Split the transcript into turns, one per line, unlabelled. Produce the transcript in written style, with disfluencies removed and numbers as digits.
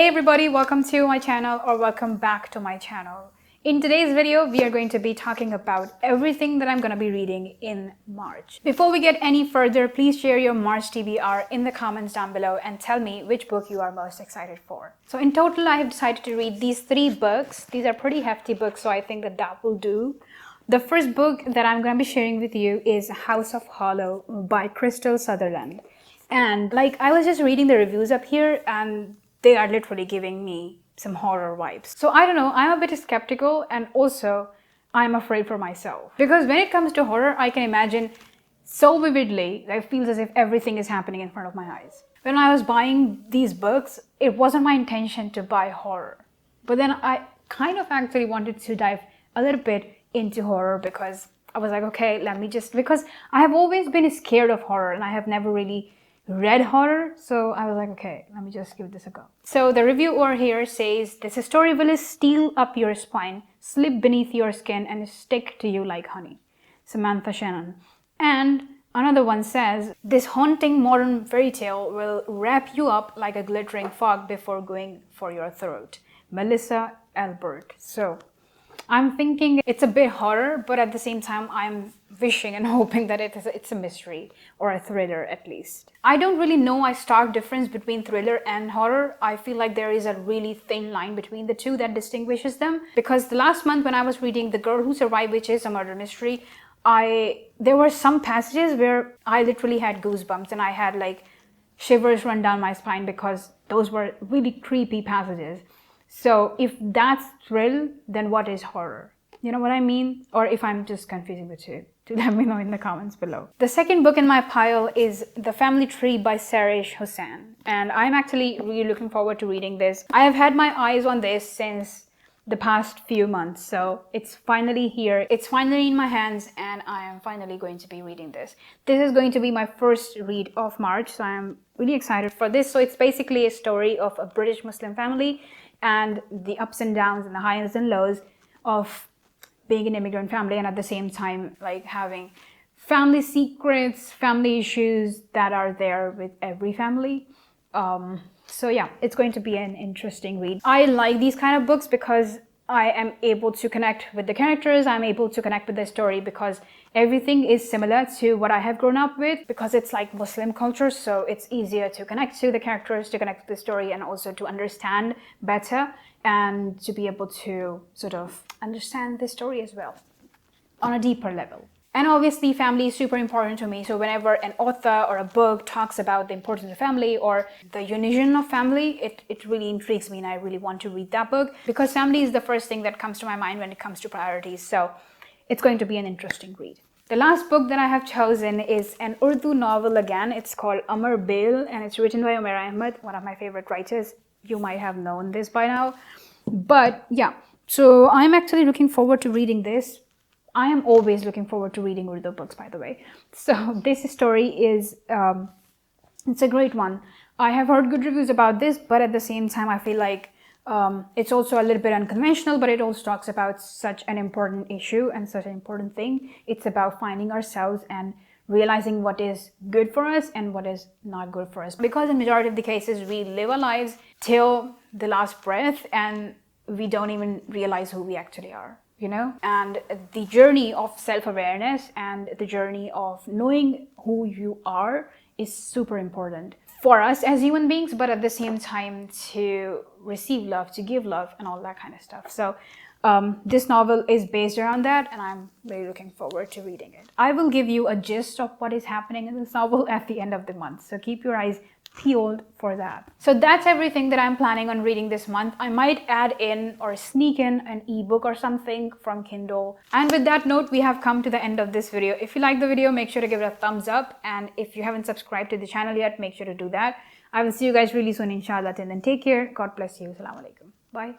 Hey everybody, welcome to my channel or welcome back to my channel. In today's video, we are going to be talking about everything that I'm going to be reading in March. Before we get any further, please share your March TBR in the comments down below and tell me which book you are most excited for. So in total, I have decided to read these 3 books. These are pretty hefty books, so I think that will do. The first book that I'm going to be sharing with you is House of Hollow by Crystal Sutherland. And like I was just reading the reviews up here and they are literally giving me some horror vibes. So I don't know, I'm a bit skeptical and also I'm afraid for myself. Because when it comes to horror, I can imagine so vividly that it feels as if everything is happening in front of my eyes. When I was buying these books, it wasn't my intention to buy horror. But then I kind of actually wanted to dive a little bit into horror because I was like, okay, because I have always been scared of horror and I have never really read horror, so I was like, okay, let me just give this a go. So the reviewer here says, this story will steal up your spine, slip beneath your skin and stick to you like honey. Samantha Shannon. And another one says, this haunting modern fairy tale will wrap you up like a glittering fog before going for your throat. Melissa Albert. So I'm thinking it's a bit horror, but at the same time, I'm wishing and hoping that it's a mystery or a thriller at least. I don't really know a stark difference between thriller and horror. I feel like there is a really thin line between the two that distinguishes them. Because the last month when I was reading The Girl Who Survived, which is a murder mystery, there were some passages where I literally had goosebumps and I had like shivers run down my spine because those were really creepy passages. So if that's thrill, then what is horror? You know what I mean? Or if I'm just confusing the two, to let me know in the comments below. The second book in my pile is The Family Tree by Sarish Hossain. And I'm actually really looking forward to reading this. I have had my eyes on this since the past few months. So it's finally here. It's finally in my hands and I am finally going to be reading this. This is going to be my first read of March. So I'm really excited for this. So it's basically a story of a British Muslim family and the ups and downs and the highs and lows of being an immigrant family, and at the same time like having family secrets, family issues that are there with every family. So yeah, it's going to be an interesting read. I like these kind of books because I am able to connect with the characters, I'm able to connect with the story because everything is similar to what I have grown up with, because it's like Muslim culture, so it's easier to connect to the characters, to connect to the story, and also to understand better and to be able to sort of understand the story as well on a deeper level. And obviously family is super important to me, so whenever an author or a book talks about the importance of family or the unison of family, it really intrigues me and I really want to read that book because family is the first thing that comes to my mind when it comes to priorities, so it's going to be an interesting read. The last book that I have chosen is an Urdu novel again. It's called Amar Bail and it's written by Umair Ahmed, one of my favorite writers. You might have known this by now, but yeah, so I'm actually looking forward to reading this. I am always looking forward to reading Urdu books, by the way. So this story is, it's a great one. I have heard good reviews about this, but at the same time, I feel like it's also a little bit unconventional, but it also talks about such an important issue and such an important thing. It's about finding ourselves and realizing what is good for us and what is not good for us. Because in majority of the cases, we live our lives till the last breath and we don't even realize who we actually are. You know, and the journey of self-awareness and the journey of knowing who you are is super important for us as human beings, but at the same time to receive love, to give love and all that kind of stuff. So this novel is based around that and I'm really looking forward to reading it. I will give you a gist of what is happening in this novel at the end of the month, so keep your eyes peeled for that. So that's everything that I'm planning on reading this month. I might add in or sneak in an ebook or something from Kindle. And with that note, we have come to the end of this video. If you like the video, make sure to give it a thumbs up. And if you haven't subscribed to the channel yet, make sure to do that. I will see you guys really soon, inshallah. Till then, take care. God bless you. Assalamu alaikum. Bye.